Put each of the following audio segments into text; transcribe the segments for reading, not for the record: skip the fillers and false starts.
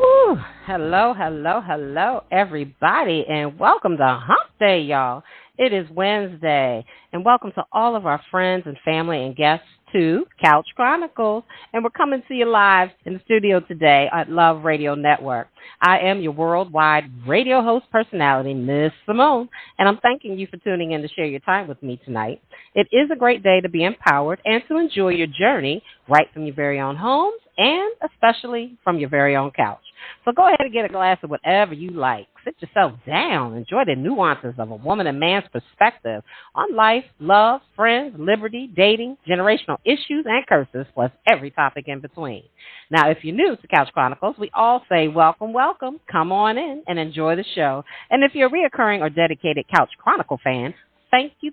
Whew. Hello, everybody, and welcome to Hump Day, y'all. It is Wednesday, and welcome to all of our friends and family and guests to Couch Chronicles. And we're coming to you live in the studio today at Love Radio Network. I am your worldwide radio host personality, Miss Simone, and I'm thanking you for tuning in to share your time with me tonight. It is a great day to be empowered and to enjoy your journey right from your very own homes and especially from your very own couch. So go ahead and get a glass of whatever you like. Sit yourself down. Enjoy the nuances of a woman and man's perspective on life, love, friends, liberty, dating, generational issues, and curses, plus every topic in between. Now, if you're new to Couch Chronicles, we all say welcome, welcome. Come on in and enjoy the show. And if you're a reoccurring or dedicated Couch Chronicle fan, thank you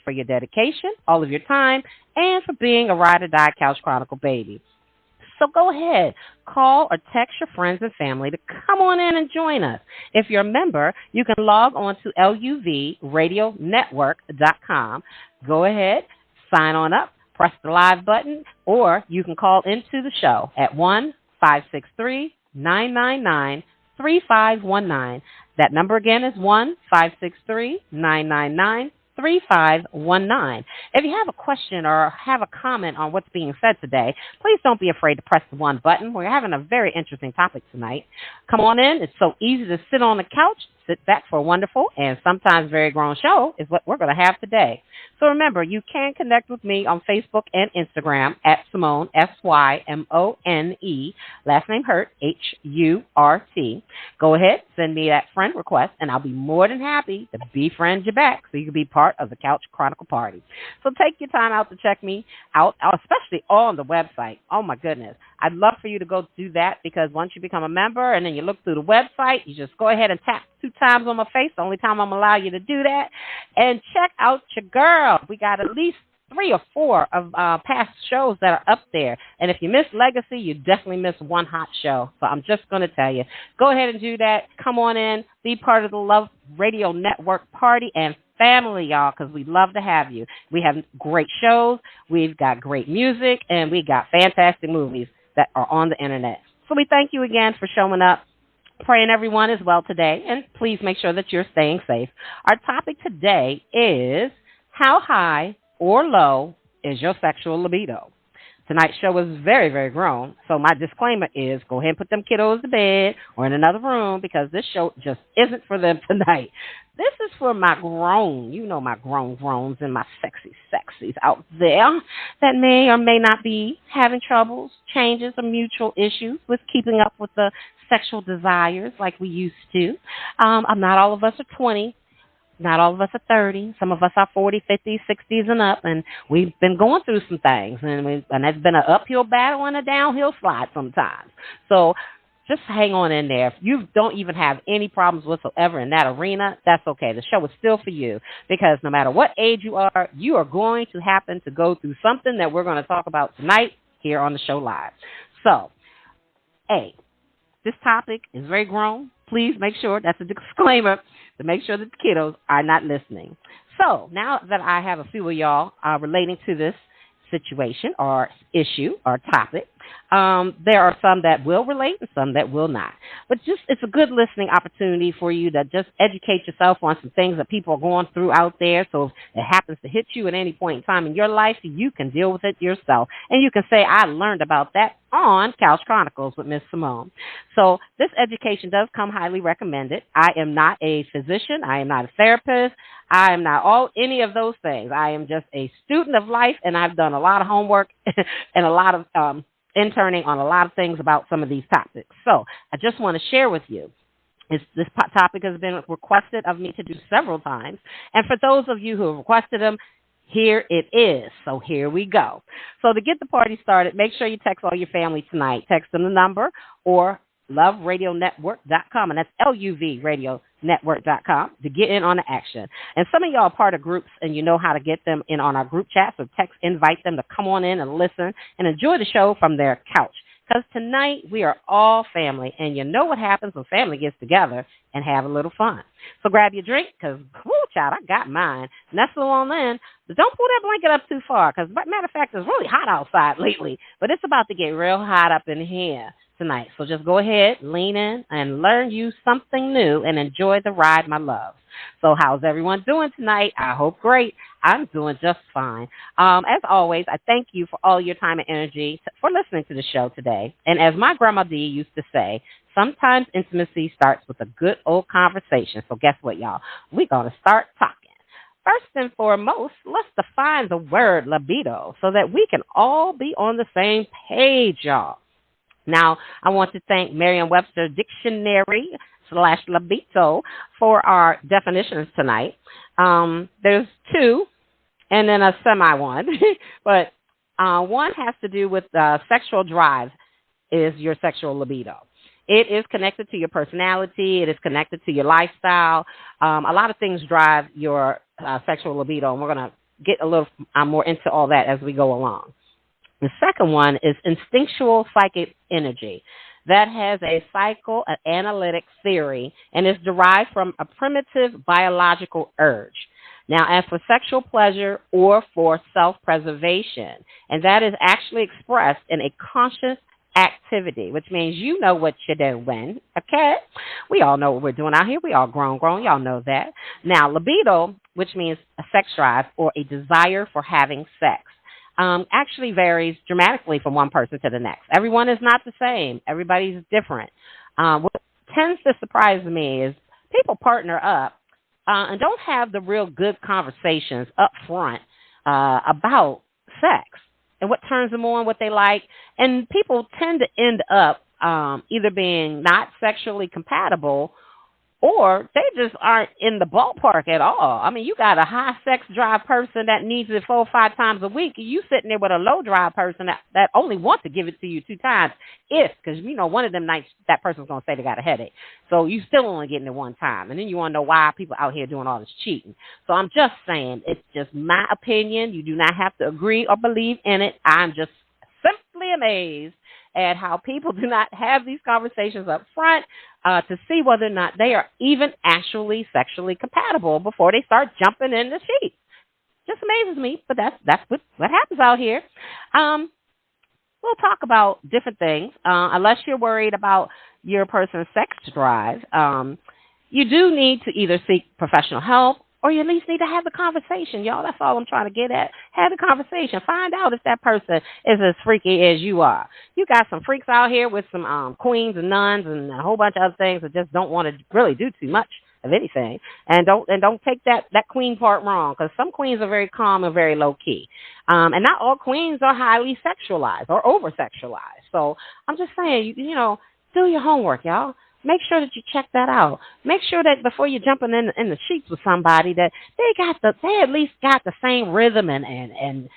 for your dedication, all of your time, and for being a ride or die Couch Chronicle baby. So go ahead, call or text your friends and family to come on in and join us. If you're a member, you can log on to LUVRadioNetwork.com. Go ahead, sign on up, press the live button, or you can call into the show at 1-563-999-3519. That number again is 1-563-999-3519. If you have a question or have a comment on what's being said today, please don't be afraid to press the one button. We're having a very interesting topic tonight. Come on in. It's so easy to sit on the couch, sit back for a wonderful and sometimes very grown show is what we're going to have today. So remember, you can connect with me on Facebook and Instagram at Simone, SYMONE, last name Hurt, HURT. Go ahead, send me that friend request, and I'll be more than happy to befriend you back so you can be part of the Couch Chronicle party. So take your time out to check me out, especially on the website. Oh, my goodness. I'd love for you to go do that because once you become a member and then you look through the website, you just go ahead and tap 2 times on my face, the only time I'm going to allow you to do that, and check out your girl. We got at least 3 or 4 of past shows that are up there. And if you miss Legacy, you definitely miss one hot show. So I'm just going to tell you, go ahead and do that. Come on in, be part of the Love Radio Network party and family, y'all, because we love to have you. We have great shows, we've got great music, and we got fantastic movies that are on the internet. So we thank you again for showing up. Praying everyone is well today, and please make sure that you're staying safe. Our topic today is how high or low is your sexual libido? Tonight's show is very, very grown, so my disclaimer is go ahead and put them kiddos to bed or in another room because this show just isn't for them tonight. This is for my grown, my groans and my sexies out there that may or may not be having troubles, changes, or mutual issues with keeping up with the sexual desires like we used to. Not all of us are 20. Not all of us are 30. Some of us are 40, 50, 60s and up, and we've been going through some things, and it's been an uphill battle and a downhill slide sometimes. So just hang on in there. If you don't even have any problems whatsoever in that arena, that's okay. The show is still for you because no matter what age you are going to happen to go through something that we're going to talk about tonight here on the show live. So, A, this topic is very grown. Please make sure, that's a disclaimer, to make sure that the kiddos are not listening. So now that I have a few of y'all relating to this situation or issue or topic, there are some that will relate and some that will not. But it's a good listening opportunity for you to just educate yourself on some things that people are going through out there. So if it happens to hit you at any point in time in your life, you can deal with it yourself. And you can say, I learned about that on Couch Chronicles with Miss Simone. So this education does come highly recommended. I am not a physician. I am not a therapist. I am not any of those things. I am just a student of life, and I've done a lot of homework and a lot of interning on a lot of things about some of these topics. So I just want to share with you. This topic has been requested of me to do several times. And for those of you who have requested them, here it is. So here we go. So to get the party started, make sure you text all your family tonight. Text them the number or loveradionetwork.com, and that's LUVradionetwork.com to get in on the action. And some of y'all are part of groups, and you know how to get them in on our group chat, so invite them to come on in and listen and enjoy the show from their couch. Because tonight we are all family, and you know what happens when family gets together and have a little fun. So grab your drink, because, child, I got mine. Nestle on in. But don't pull that blanket up too far, because, matter of fact, it's really hot outside lately. But it's about to get real hot up in here. tonight. So just go ahead, lean in, and learn you something new and enjoy the ride, my love. So how's everyone doing tonight? I hope great. I'm doing just fine. As always, I thank you for all your time and energy for listening to the show today. And as my grandma D used to say, sometimes intimacy starts with a good old conversation. So guess what, y'all? We're going to start talking. First and foremost, let's define the word libido so that we can all be on the same page, y'all. Now, I want to thank Merriam-Webster Dictionary / libido for our definitions tonight. There's two and then a semi one, but one has to do with sexual drive is your sexual libido. It is connected to your personality. It is connected to your lifestyle. A lot of things drive your sexual libido, and we're going to get a little more into all that as we go along. The second one is instinctual psychic energy. That has a psychoanalytic theory and is derived from a primitive biological urge. Now, as for sexual pleasure or for self-preservation, and that is actually expressed in a conscious activity, which means you know what you're doing, okay? We all know what we're doing out here. We all grown. Y'all know that. Now, libido, which means a sex drive or a desire for having sex, actually varies dramatically from one person to the next. Everyone is not the same. Everybody's different. What tends to surprise me is people partner up and don't have the real good conversations up front about sex and what turns them on, what they like. And people tend to end up either being not sexually compatible or they just aren't in the ballpark at all. I mean, you got a high sex drive person that needs it 4 or 5 times a week, and you sitting there with a low drive person that only wants to give it to you 2 times, because, one of them nights that person's going to say they got a headache. So you still only getting it 1 time. And then you want to know why people out here doing all this cheating. So I'm just saying, it's just my opinion. You do not have to agree or believe in it. I'm just simply amazed at how people do not have these conversations up front to see whether or not they are even actually sexually compatible before they start jumping in the sheets. Just amazes me, but that's what happens out here. We'll talk about different things. Unless you're worried about your person's sex drive, you do need to either seek professional help or you at least need to have the conversation, y'all. That's all I'm trying to get at. Have the conversation. Find out if that person is as freaky as you are. You got some freaks out here with some queens and nuns and a whole bunch of other things that just don't want to really do too much of anything. And don't take that queen part wrong, because some queens are very calm and very low key. And not all queens are highly sexualized or over sexualized. So I'm just saying, do your homework, y'all. Make sure that you check that out. Make sure that before you're jumping in the sheets with somebody that they at least got the same rhythm and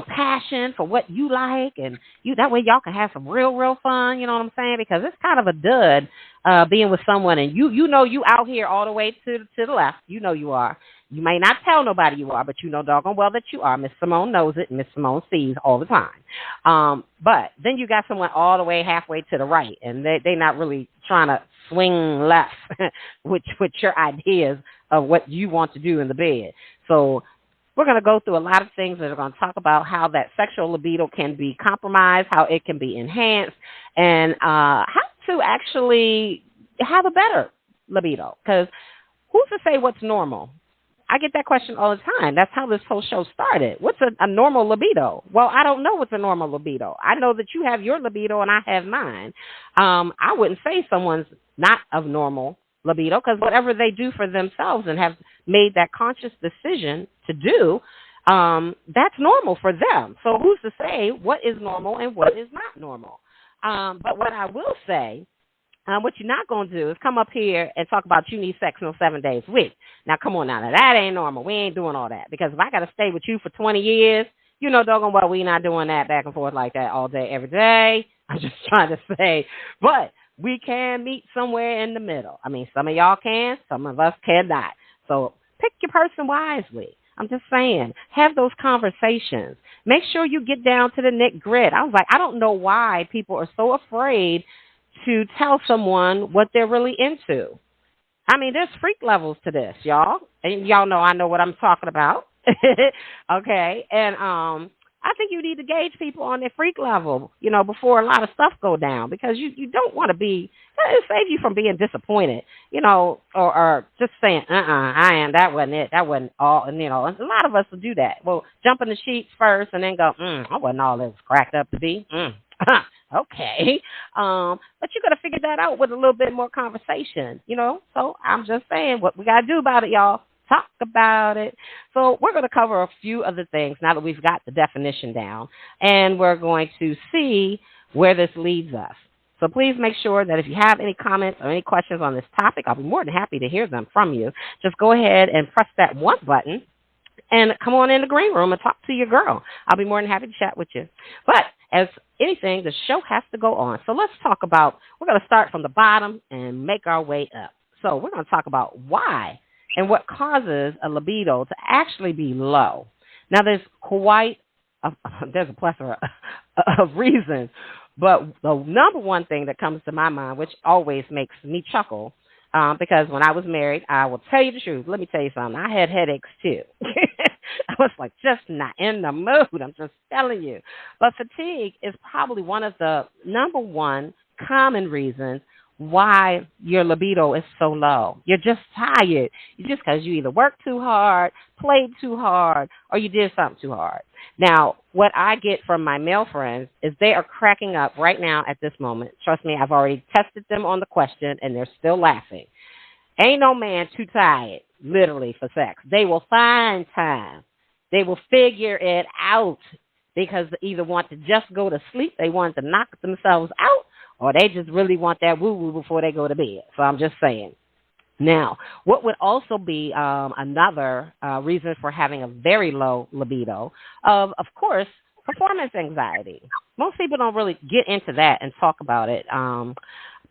passion for what you like, and that way y'all can have some real fun. You know what I'm saying? Because it's kind of a dud being with someone and you out here all the way to the left. You know you are. You may not tell nobody you are, but you know doggone well that you are. Miss Simone knows it, and Miss Simone sees all the time. But then you got someone all the way halfway to the right, and they're not really trying to swing left with your ideas of what you want to do in the bed. So we're going to go through a lot of things that are going to talk about how that sexual libido can be compromised, how it can be enhanced, and how to actually have a better libido. Because who's to say what's normal? I get that question all the time. That's how this whole show started. What's a normal libido? Well, I don't know what's a normal libido. I know that you have your libido and I have mine. I wouldn't say someone's not of normal libido, because whatever they do for themselves and have made that conscious decision to do, that's normal for them. So who's to say what is normal and what is not normal? But what I will say, what you're not going to do is come up here and talk about you need sex 7 days a week. Now, come on now. That ain't normal. We ain't doing all that. Because if I got to stay with you for 20 years, doggone well, we not doing that back and forth like that all day, every day. I'm just trying to say. But we can meet somewhere in the middle. I mean, some of y'all can. Some of us cannot. So pick your person wisely. I'm just saying, have those conversations. Make sure you get down to the nitty-gritty. I was like, I don't know why people are so afraid to tell someone what they're really into. I mean, there's freak levels to this, y'all. And y'all know I know what I'm talking about. Okay. And I think you need to gauge people on their freak level, before a lot of stuff go down, because you don't want to be. It saves you from being disappointed, or just saying, that wasn't it. That wasn't all. And, and a lot of us will do that. Well, jump in the sheets first and then go, I wasn't all it was cracked up to be. Okay. But you got to figure that out with a little bit more conversation, So I'm just saying what we got to do about it, y'all. Talk about it. So we're going to cover a few other things now that we've got the definition down, and we're going to see where this leads us. So please make sure that if you have any comments or any questions on this topic, I'll be more than happy to hear them from you. Just go ahead and press that one button and come on in the green room and talk to your girl. I'll be more than happy to chat with you. But as anything, the show has to go on. So let's talk about, we're going to start from the bottom and make our way up. So we're going to talk about why and what causes a libido to actually be low. Now, there's a plethora of reasons, but the number one thing that comes to my mind, which always makes me chuckle, because when I was married, I will tell you the truth. Let me tell you something. I had headaches, too. I was like just not in the mood. I'm just telling you. But fatigue is probably one of the number one common reasons why your libido is so low. You're just tired. It's just because you either worked too hard, played too hard, or you did something too hard. Now, what I get from my male friends is they are cracking up right now at this moment. Trust me, I've already tested them on the question, and they're still laughing. Ain't no man too tired, literally, for sex. They will find time. They will figure it out, because they either want to just go to sleep, they want to knock themselves out, or they just really want that woo-woo before they go to bed. So I'm just saying. Now, what would also be another reason for having a very low libido, of course, performance anxiety. Most people don't really get into that and talk about it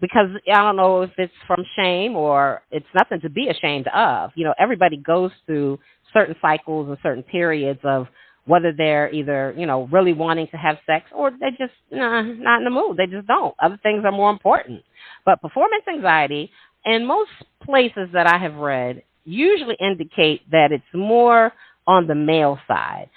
because I don't know if it's from shame or it's nothing to be ashamed of. Everybody goes through certain cycles and certain periods of whether they're either, really wanting to have sex or they just not in the mood. They just don't. Other things are more important. But performance anxiety, in most places that I have read, usually indicate that it's more on the male side.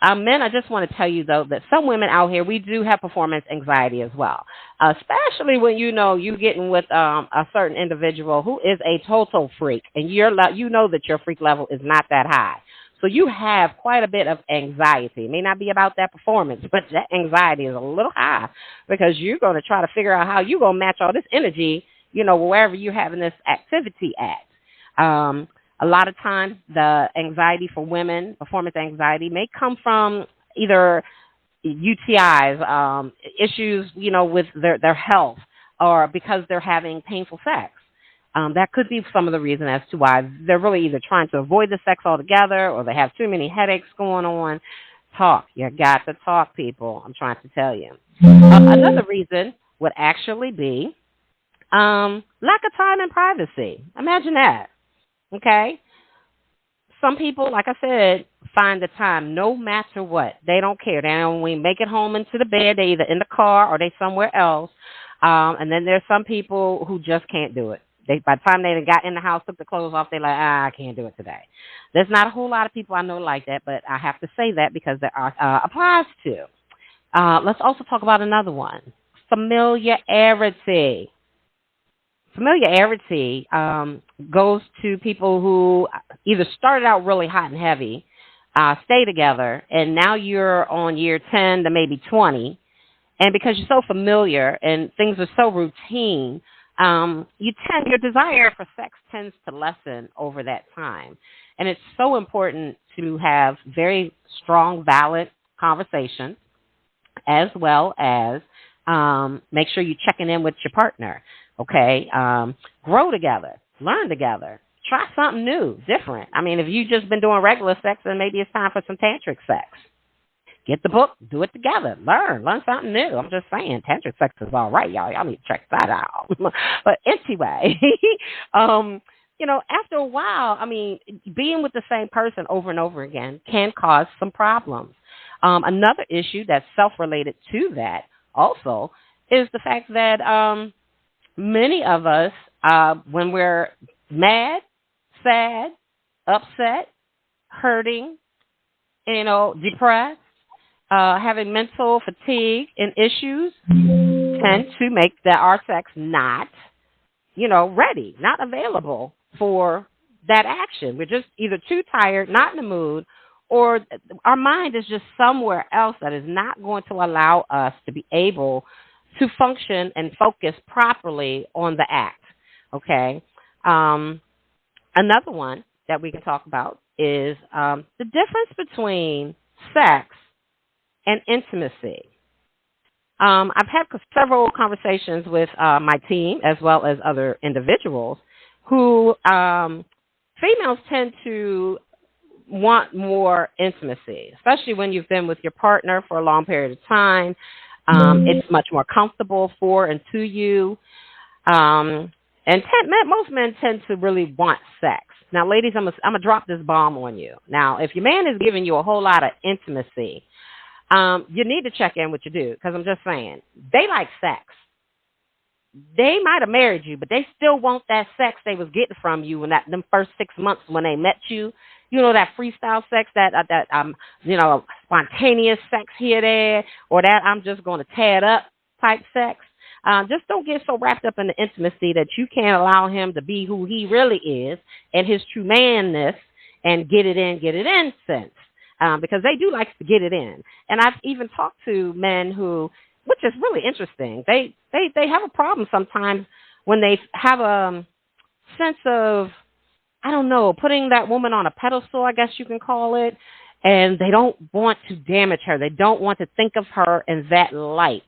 Men, I just want to tell you, though, that some women out here, we do have performance anxiety as well, especially when you're getting with a certain individual who is a total freak, and that your freak level is not that high. So you have quite a bit of anxiety. It may not be about that performance, but that anxiety is a little high because you're going to try to figure out how you're going to match all this energy, wherever you're having this activity at. A lot of times the anxiety for women, performance anxiety, may come from either UTIs, issues, with their health, or because they're having painful sex. That could be some of the reason as to why they're really either trying to avoid the sex altogether or they have too many headaches going on. Talk. You got to talk, people. I'm trying to tell you. Another reason would actually be lack of time and privacy. Imagine that. Okay? Some people, like I said, find the time no matter what. They don't care. They don't when make it home into the bed. They're either in the car or they somewhere else. And then there's some people who just can't do it. By the time they got in the house, took the clothes off, they're like, I can't do it today. There's not a whole lot of people I know like that, but I have to say that because there are applies to. Let's also talk about another one, familiarity. Familiarity goes to people who either started out really hot and heavy, stay together, and now you're on year 10 to maybe 20, and because you're so familiar and things are so routine, your desire for sex tends to lessen over that time. And it's so important to have very strong, valid conversation, as well as make sure you're checking in with your partner, okay? Grow together, learn together, try something new, different. I mean, if you've just been doing regular sex, then maybe it's time for some tantric sex. Get the book, do it together, learn something new. I'm just saying, tantric sex is all right, y'all. Y'all need to check that out. But anyway, after a while, I mean, being with the same person over and over again can cause some problems. Another issue that's self-related to that also is the fact that many of us, when we're mad, sad, upset, hurting, depressed, having mental fatigue and issues tend to make our sex not, ready, not available for that action. We're just either too tired, not in the mood, or our mind is just somewhere else that is not going to allow us to be able to function and focus properly on the act. Okay. Another one that we can talk about is the difference between sex and intimacy. I've had several conversations with my team as well as other individuals who females tend to want more intimacy, especially when you've been with your partner for a long period of time. It's much more comfortable for and to you. Most men tend to really want sex. Now, ladies, I'm gonna drop this bomb on you. Now, if your man is giving you a whole lot of intimacy, you need to check in with your dude, because I'm just saying, they like sex. They might have married you, but they still want that sex they was getting from you in them first 6 months when they met you. You know, that freestyle sex, that spontaneous sex here, there, or that I'm just going to tear it up type sex. Just don't get so wrapped up in the intimacy that you can't allow him to be who he really is and his true manness and get it in sense. Because they do like to get it in. And I've even talked to men who, which is really interesting, they have a problem sometimes when they have a sense of, I don't know, putting that woman on a pedestal, I guess you can call it, and they don't want to damage her. They don't want to think of her in that light.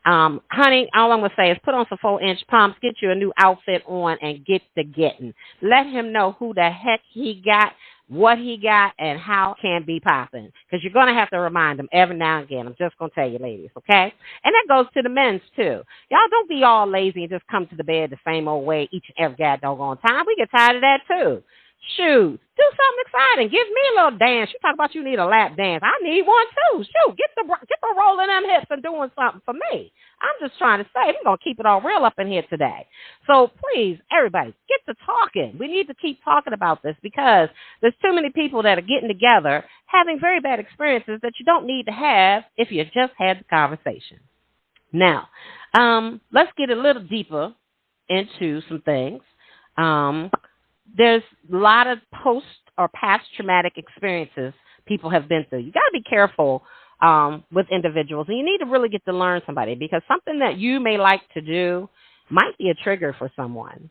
Honey, all I'm going to say is put on some 4-inch pumps, get you a new outfit on, and get the getting. Let him know who the heck he got, what he got, and how it can be popping. Because you're going to have to remind him every now and again. I'm just going to tell you, ladies, okay? And that goes to the men's, too. Y'all don't be all lazy and just come to the bed the same old way each and every goddamn time. We get tired of that, too. Shoot, do something exciting. Give me a little dance. You talk about you need a lap dance. I need one too. Shoot, get the rolling them hips and doing something for me. I'm just trying to say, we're going to keep it all real up in here today. So please, everybody, get to talking. We need to keep talking about this because there's too many people that are getting together having very bad experiences that you don't need to have if you just had the conversation. Now, let's get a little deeper into some things. There's a lot of post or past traumatic experiences people have been through. You got to be careful with individuals, and you need to really get to learn somebody because something that you may like to do might be a trigger for someone.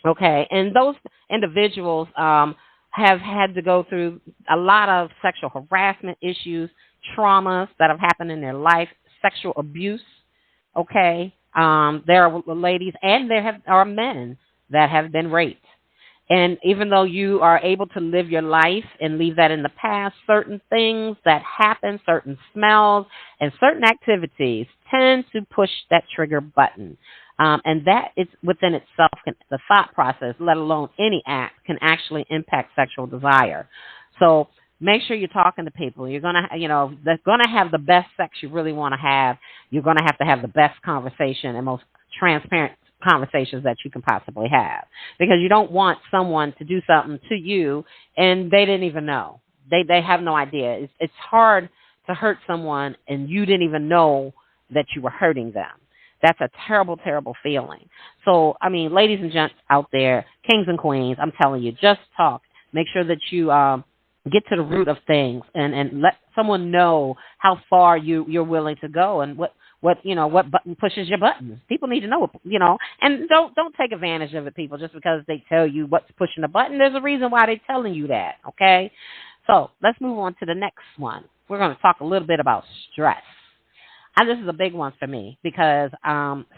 Okay, and those individuals have had to go through a lot of sexual harassment issues, traumas that have happened in their life, sexual abuse. Okay, there are ladies and there are men that have been raped. And even though you are able to live your life and leave that in the past, certain things that happen, certain smells, and certain activities tend to push that trigger button. And that is within itself, the thought process, let alone any act, can actually impact sexual desire. So make sure you're talking to people. You're going to, they're going to have the best sex you really want to have. You're going to have the best conversation and most transparent conversations that you can possibly have, because you don't want someone to do something to you and they didn't even know. They have no idea. It's hard to hurt someone and you didn't even know that you were hurting them. That's a terrible, terrible feeling. So, I mean, ladies and gents out there, kings and queens, I'm telling you, just talk. Make sure that you get to the root of things and let someone know how far you're willing to go and what button pushes your buttons. People need to know, and don't take advantage of it, people, just because they tell you what's pushing the button. There's a reason why they're telling you that, okay? So let's move on to the next one. We're going to talk a little bit about stress. And this is a big one for me because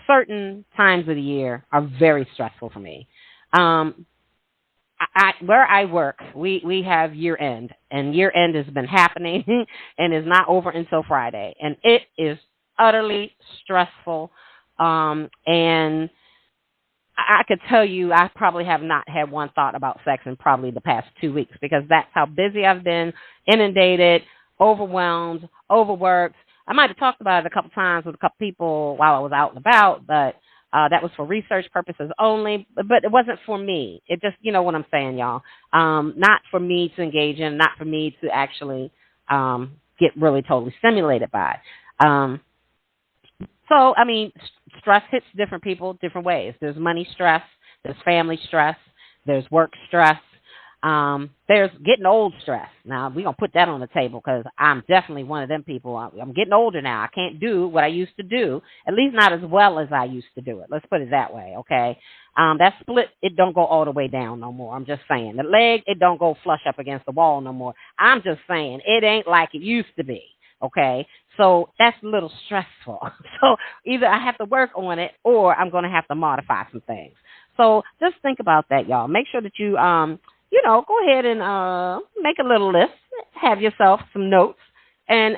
certain times of the year are very stressful for me. Where I work, we have year end, and year end has been happening and is not over until Friday, and it is utterly stressful. And I could tell you I probably have not had one thought about sex in probably the past 2 weeks because that's how busy I've been, inundated, overwhelmed, overworked. I might have talked about it a couple times with a couple people while I was out and about, but that was for research purposes only, but it wasn't for me. It just, you know what I'm saying, y'all. Not for me to engage in, not for me to actually get really totally stimulated by. Um, so, I mean, stress hits different people different ways. There's money stress, there's family stress, there's work stress, there's getting old stress. Now, we're going to put that on the table because I'm definitely one of them people. I'm getting older now. I can't do what I used to do, at least not as well as I used to do it. Let's put it that way, okay? That split, it don't go all the way down no more. I'm just saying. The leg, it don't go flush up against the wall no more. I'm just saying it ain't like it used to be. Okay, so that's a little stressful. So either I have to work on it or I'm going to have to modify some things. So just think about that, y'all. Make sure that you, go ahead and make a little list, have yourself some notes, and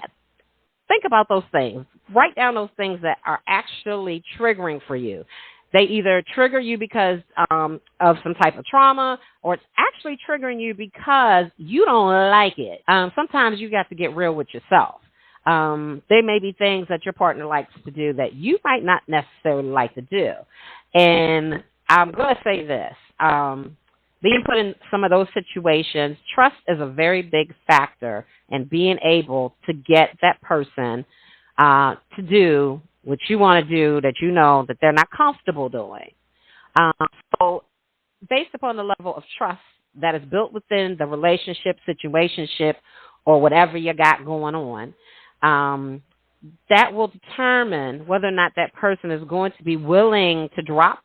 think about those things. Write down those things that are actually triggering for you. They either trigger you because of some type of trauma, or it's actually triggering you because you don't like it. Sometimes you got to get real with yourself. There may be things that your partner likes to do that you might not necessarily like to do. And I'm going to say this. Being put in some of those situations, trust is a very big factor in being able to get that person to do what you want to do that you know that they're not comfortable doing. So based upon the level of trust that is built within the relationship, situationship, or whatever you got going on, that will determine whether or not that person is going to be willing to drop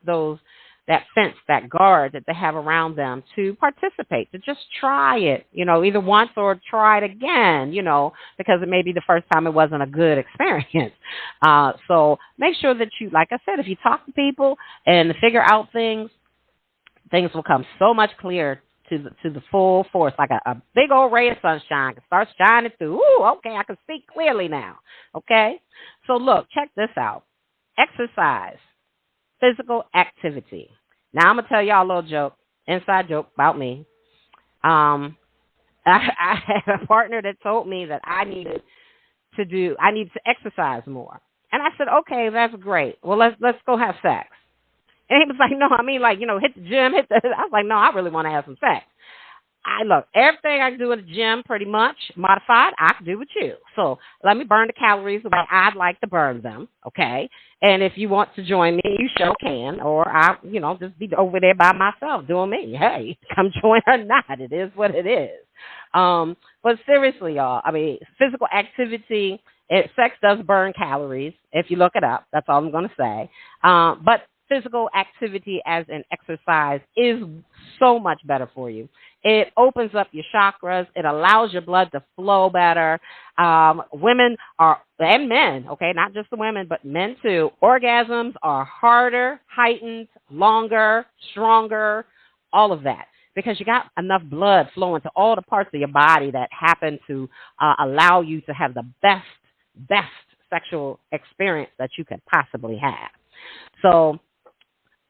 that fence, that guard that they have around them to participate, to just try it, either once or try it again, because it may be the first time it wasn't a good experience. So make sure that you, like I said, if you talk to people and figure out things will come so much clearer to the full force, like a big old ray of sunshine can start shining through. Ooh, okay, I can speak clearly now. Okay? So look, check this out. Exercise, physical activity. Now I'm going to tell y'all a little joke, inside joke about me. I had a partner that told me that I needed to exercise more. And I said, okay, that's great. Well, let's go have sex. And he was like, no, I mean, hit the gym. I was like, no, I really want to have some sex. Look, everything I can do in the gym pretty much modified, I can do with you. So let me burn the calories the way I'd like to burn them, okay? And if you want to join me, you sure can. Or just be over there by myself doing me. Hey, come join or not. It is what it is. But seriously, y'all, I mean, physical activity, sex does burn calories. If you look it up, that's all I'm going to say. But physical activity as an exercise is so much better for you. It opens up your chakras. It allows your blood to flow better. Women and men, okay, not just the women, but men too. Orgasms are harder, heightened, longer, stronger, all of that. Because you got enough blood flowing to all the parts of your body that happen to allow you to have the best sexual experience that you can possibly have. So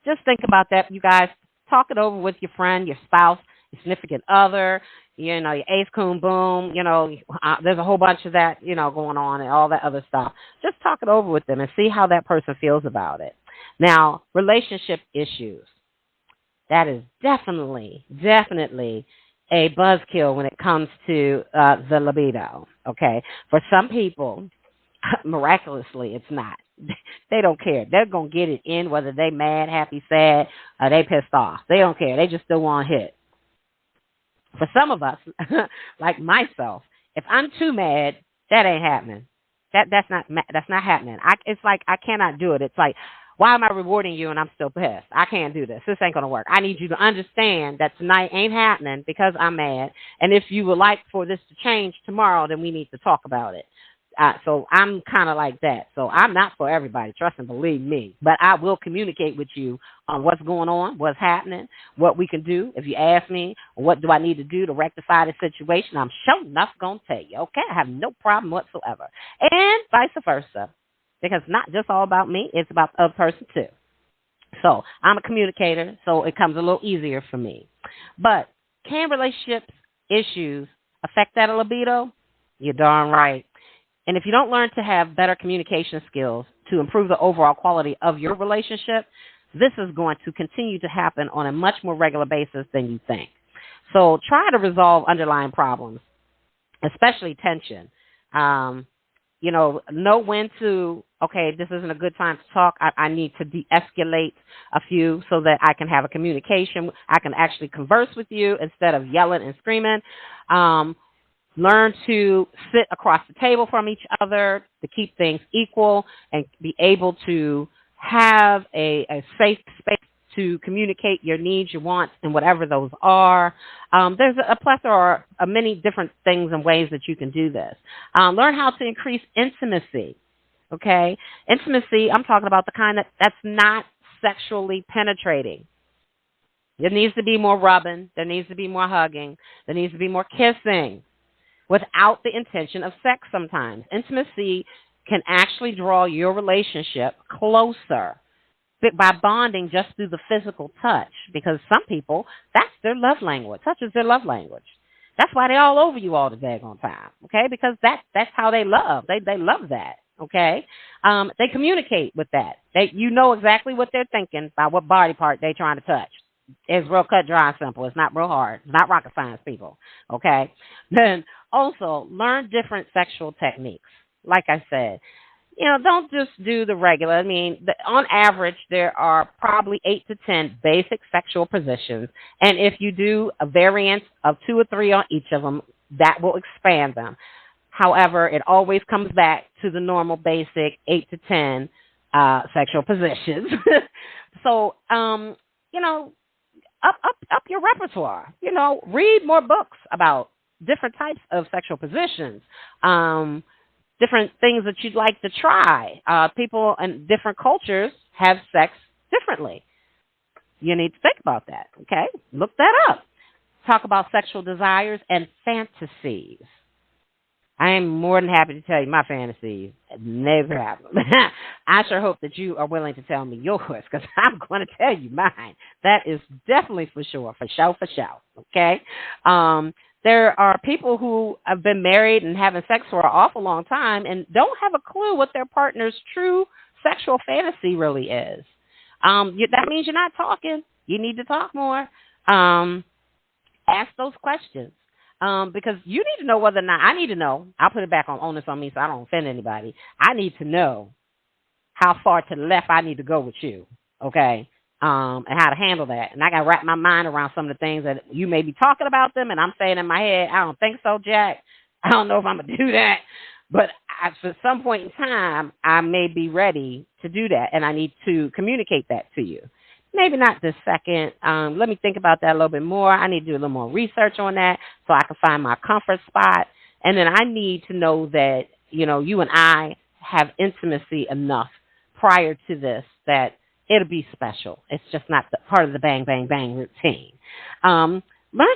just think about that, you guys. Talk it over with your friend, your spouse, your significant other, your ace, coon, boom, there's a whole bunch of that, going on and all that other stuff. Just talk it over with them and see how that person feels about it. Now, relationship issues. That is definitely a buzzkill when it comes to the libido, okay? For some people, miraculously, it's not. They don't care. They're going to get it in whether they mad, happy, sad, or they pissed off. They don't care. They just still want to hit. For some of us, like myself, if I'm too mad, that ain't happening. That's not happening. It's like I cannot do it. It's like, why am I rewarding you and I'm still pissed? I can't do this. This ain't going to work. I need you to understand that tonight ain't happening because I'm mad. And if you would like for this to change tomorrow, then we need to talk about it. So I'm kind of like that. So I'm not for everybody, trust and believe me. But I will communicate with you on what's going on, what's happening, what we can do. If you ask me, what do I need to do to rectify the situation, I'm sure enough going to tell you, okay? I have no problem whatsoever. And vice versa, because it's not just all about me. It's about the other person too. So I'm a communicator, so it comes a little easier for me. But can relationship issues affect that libido? You're darn right. And if you don't learn to have better communication skills to improve the overall quality of your relationship, this is going to continue to happen on a much more regular basis than you think. So try to resolve underlying problems, especially tension. Know when to, okay, this isn't a good time to talk. I need to de-escalate a few so that I can have a communication. I can actually converse with you instead of yelling and screaming. Learn to sit across the table from each other to keep things equal and be able to have a safe space to communicate your needs, your wants, and whatever those are. There's a plethora of many different things and ways that you can do this. Learn how to increase intimacy, okay? Intimacy, I'm talking about the kind that's not sexually penetrating. There needs to be more rubbing. There needs to be more hugging. There needs to be more kissing without the intention of sex sometimes. Intimacy can actually draw your relationship closer by bonding just through the physical touch, because some people, that's their love language. Touch is their love language. That's why they're all over you all the daggone time, okay? Because that's how they love. They love that, okay? They communicate with that. You know exactly what they're thinking by what body part they're trying to touch. It's real cut, dry, and simple. It's not real hard. It's not rocket science, people, okay? Then also learn different sexual techniques. Like I said, don't just do the regular. I mean, on average, there are probably 8 to 10 basic sexual positions. And if you do a variance of 2 or 3 on each of them, that will expand them. However, it always comes back to the normal basic 8 to 10 sexual positions. So, up your repertoire. Read more books about different types of sexual positions. Different things that you'd like to try. People in different cultures have sex differently. You need to think about that, okay? Look that up. Talk about sexual desires and fantasies. I am more than happy to tell you my fantasies. Never happen. I sure hope that you are willing to tell me yours, because I'm going to tell you mine. That is definitely for sure, okay? There are people who have been married and having sex for an awful long time and don't have a clue what their partner's true sexual fantasy really is. That means you're not talking. You need to talk more. Ask those questions. Because you need to know whether or not, I need to know, I'll put it back on onus on me so I don't offend anybody. I need to know how far to the left I need to go with you, okay? And how to handle that. And I got to wrap my mind around some of the things that you may be talking about them, and I'm saying in my head, I don't think so, Jack. I don't know if I'm going to do that. But at some point in time, I may be ready to do that, and I need to communicate that to you. Maybe not this second. Let me think about that a little bit more. I need to do a little more research on that so I can find my comfort spot. And then I need to know that, you and I have intimacy enough prior to this that it'll be special. It's just not part of the bang, bang, bang routine. Learn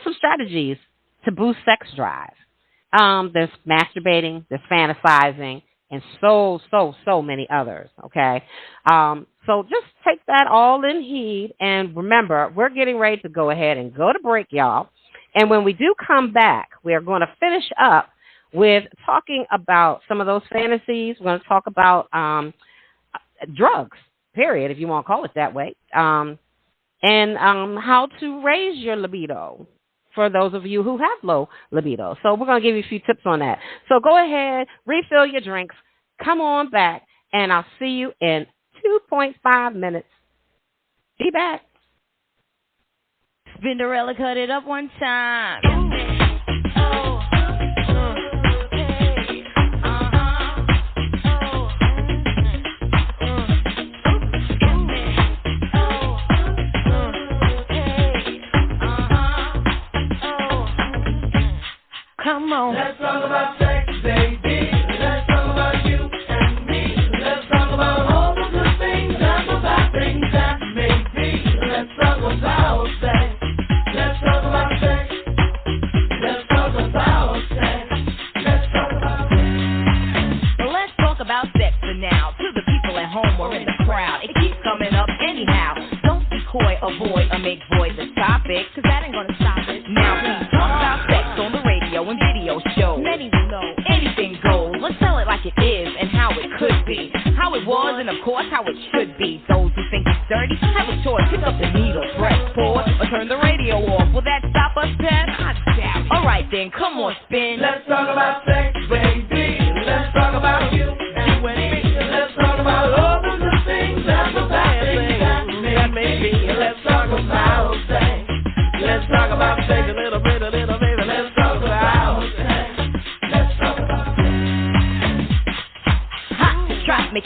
some strategies to boost sex drive. There's masturbating, there's fantasizing, and so many others, okay? So just take that all in heed, and remember, we're getting ready to go ahead and go to break, y'all. And when we do come back, we are going to finish up with talking about some of those fantasies. We're going to talk about drugs, period, if you want to call it that way, and how to raise your libido for those of you who have low libido. So we're going to give you a few tips on that. So go ahead, refill your drinks, come on back, and I'll see you in 2.5 minutes. Be back. Spinderella, cut it up one time. Come on. Let's talk about sex, baby. Let's talk about you and me. Let's talk about all the good things and the bad things that may be. Let's talk about sex. Let's talk about sex. Let's talk about sex. Let's talk about sex. Let's talk about sex for now. To the people at home or in the crowd, it keeps coming up anyhow. Don't be coy, avoid, or make void the topic, cause that ain't gonna stop it. Now please talk about sex on the radio and video shows. Many will know anything goes. Let's tell it like it is and how it could be, how it was, and of course how it should be. Those who think it's dirty have a choice. Pick up the needle, press pause, or turn the radio off. Will that stop us, Ted? I doubt it. All right then, come on, spin. Let's talk about sex, baby.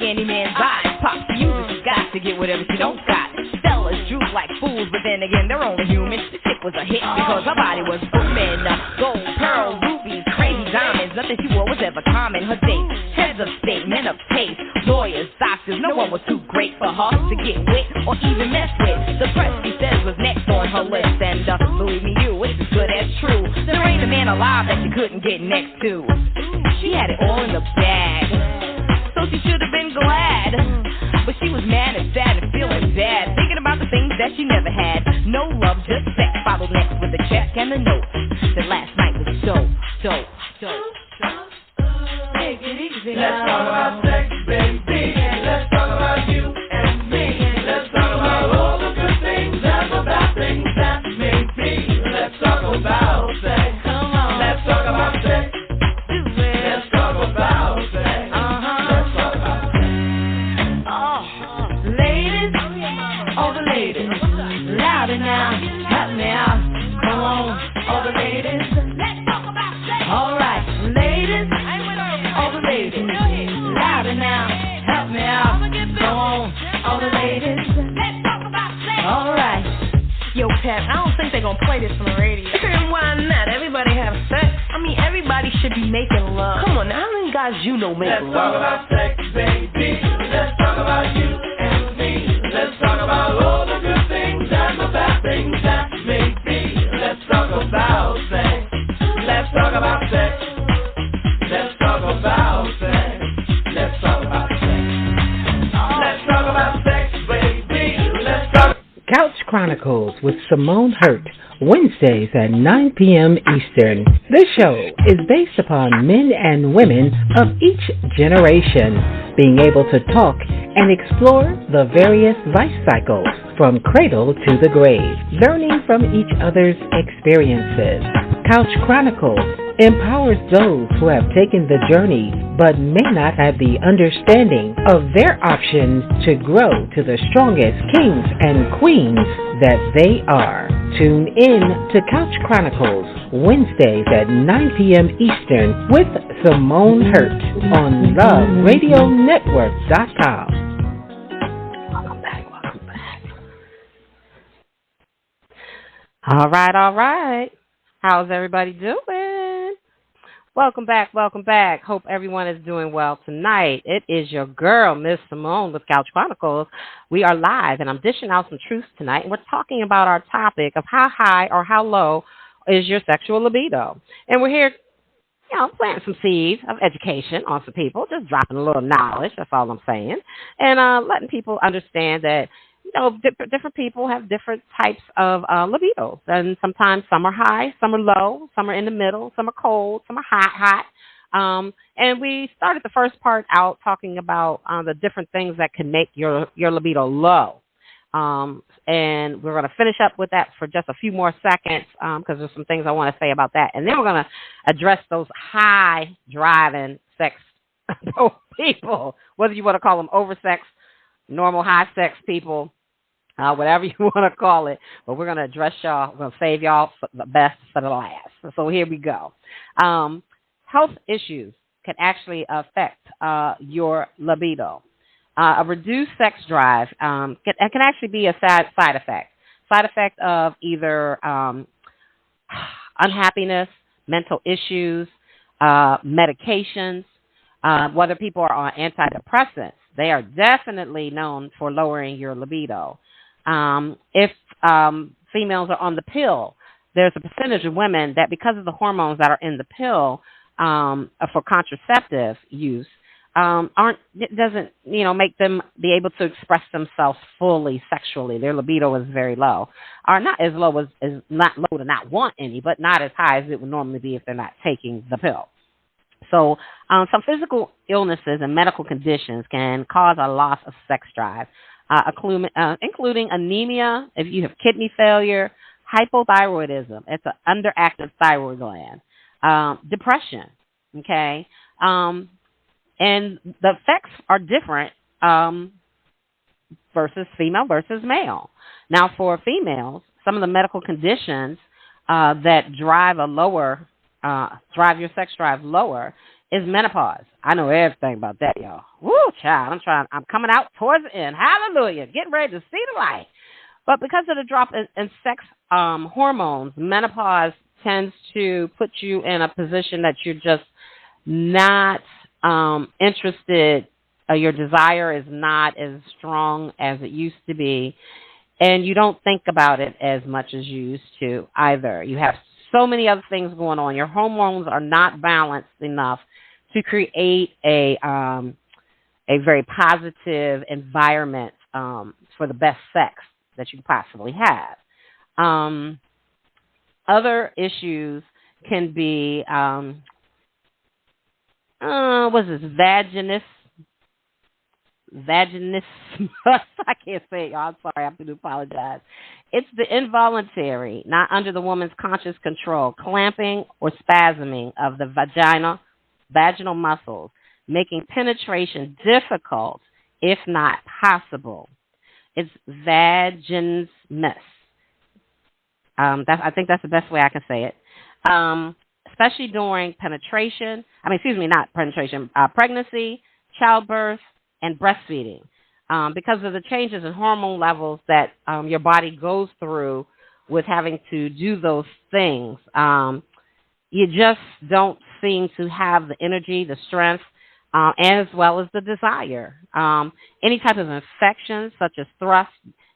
any man's eyes. Pop the user, she's got to get whatever she don't got. Fellas droop like fools, but then again, they're only human. The chick was a hit because her body was booming. Gold, pearl, rubies, crazy diamonds. Nothing she wore was ever common. Her dates, heads of state, men of taste, lawyers, doctors. No one was too great for her to get with or even mess with. The press, she says, was next on her list. And believe me, you, it's as good as true. There ain't a man alive that she couldn't get next to. She had it all in the bag, so she should have been glad. But she was mad and sad and feeling bad, thinking about the things that she never had. No love, just sex. Followed next with a check and a note that last night was dope. Take it easy now. Let's talk about sex, baby. Let's talk about you and me. Let's talk about all the good things and the bad things that may be. Let's talk about sex. Come on. Let's talk about sex. Let's talk about sex. Let's talk about sex. Ladies, all the ladies, louder now, help me out. Come on, all the ladies, let's talk about sex. All right, ladies, all the ladies, louder now, help me out. Come on, all the ladies, let's talk about sex. All right. Yo, Pep, I don't think they're gonna play this on the radio. And why not? Everybody have sex. I mean, everybody should be making love. Come on, now, how many guys you know make Let's love? talk about sex, baby. Let's talk about you and me. Let's talk about all the good things and the bad things that may be. Let's talk about sex. Let's talk about sex. Let's talk about sex. Let's talk about sex. Let's talk about sex, baby. Let's talk. Couch Chronicles with Simone Hurt, Wednesdays at 9 p.m. Eastern. This show is based upon men and women of each generation being able to talk and explore the various life cycles from cradle to the grave, learning from each other's experiences. Couch Chronicles empowers those who have taken the journey but may not have the understanding of their options to grow to the strongest kings and queens that they are. Tune in to Couch Chronicles Wednesdays at 9 p.m. Eastern with Simone Hurt on LoveRadioNetwork.com. Welcome back. All right. How's everybody doing? Welcome back. Hope everyone is doing well tonight. It is your girl, Miss Simone with Couch Chronicles. We are live, and I'm dishing out some truths tonight, and we're talking about our topic of how high or how low is your sexual libido. And we're here, planting some seeds of education on some people, just dropping a little knowledge, that's all I'm saying, and letting people understand that different people have different types of libidos, and sometimes some are high, some are low, some are in the middle, some are cold, some are hot. And we started the first part out talking about the different things that can make your libido low. And we're going to finish up with that for just a few more seconds because there's some things I want to say about that. And then we're going to address those high driving sex people, whether you want to call them oversex, normal high sex people, whatever you want to call it. But we're going to address y'all. We're going to save y'all for the best for the last. So here we go. Health issues can actually affect your libido. A reduced sex drive can actually be a side effect. Side effect of either unhappiness, mental issues, medications, whether people are on antidepressants. They are definitely known for lowering your libido. If females are on the pill, there's a percentage of women that because of the hormones that are in the pill for contraceptive use, doesn't make them be able to express themselves fully sexually. Their libido is very low, or not as low as not low to not want any, but not as high as it would normally be if they're not taking the pill. So some physical illnesses and medical conditions can cause a loss of sex drive, including anemia, if you have kidney failure, hypothyroidism, it's an underactive thyroid gland, depression, okay? And the effects are different versus female versus male. Now, for females, some of the medical conditions that drive your sex drive lower is menopause. I know everything about that, y'all. Woo, child. I'm coming out towards the end. Hallelujah. Getting ready to see the light. But because of the drop in sex hormones, menopause tends to put you in a position that you're just not interested. Your desire is not as strong as it used to be. And you don't think about it as much as you used to either. You have so many other things going on. Your hormones are not balanced enough to create a very positive environment for the best sex that you can possibly have. Other issues can be, what's this, vaginismus. I can't say it, y'all. I'm sorry. I have to apologize. It's the involuntary, not under the woman's conscious control, clamping or spasming of the vaginal muscles, making penetration difficult, if not possible. It's vaginismus. I think that's the best way I can say it. Especially during pregnancy, childbirth, and breastfeeding. Because of the changes in hormone levels that your body goes through with having to do those things, you just don't seem to have the energy, the strength, as well as the desire. Any type of infections such as thrush,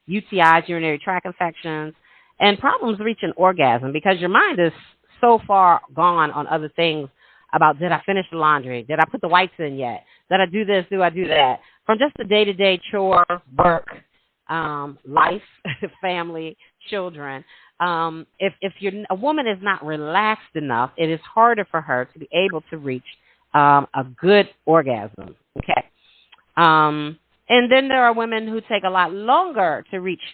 UTIs, urinary tract infections, and problems reaching orgasm because your mind is so far gone on other things about did I finish the laundry? Did I put the whites in yet? Did I do this? Do I do that? From just the day-to-day chore, work, life, family, children. If a woman is not relaxed enough, it is harder for her to be able to reach a good orgasm. Okay. And then there are women who take a lot longer to reach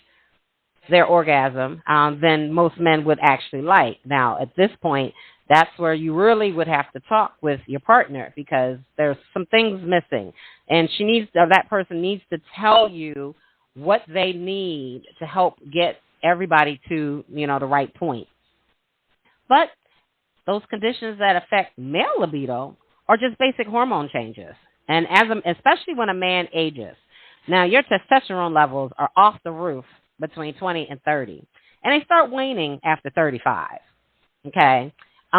their orgasm than most men would actually like. Now, at this point, that's where you really would have to talk with your partner because there's some things missing. And that person needs to tell you what they need to help get everybody to, the right point. But those conditions that affect male libido are just basic hormone changes. And especially when a man ages. Now, your testosterone levels are off the roof between 20 and 30. And they start waning after 35. Okay? So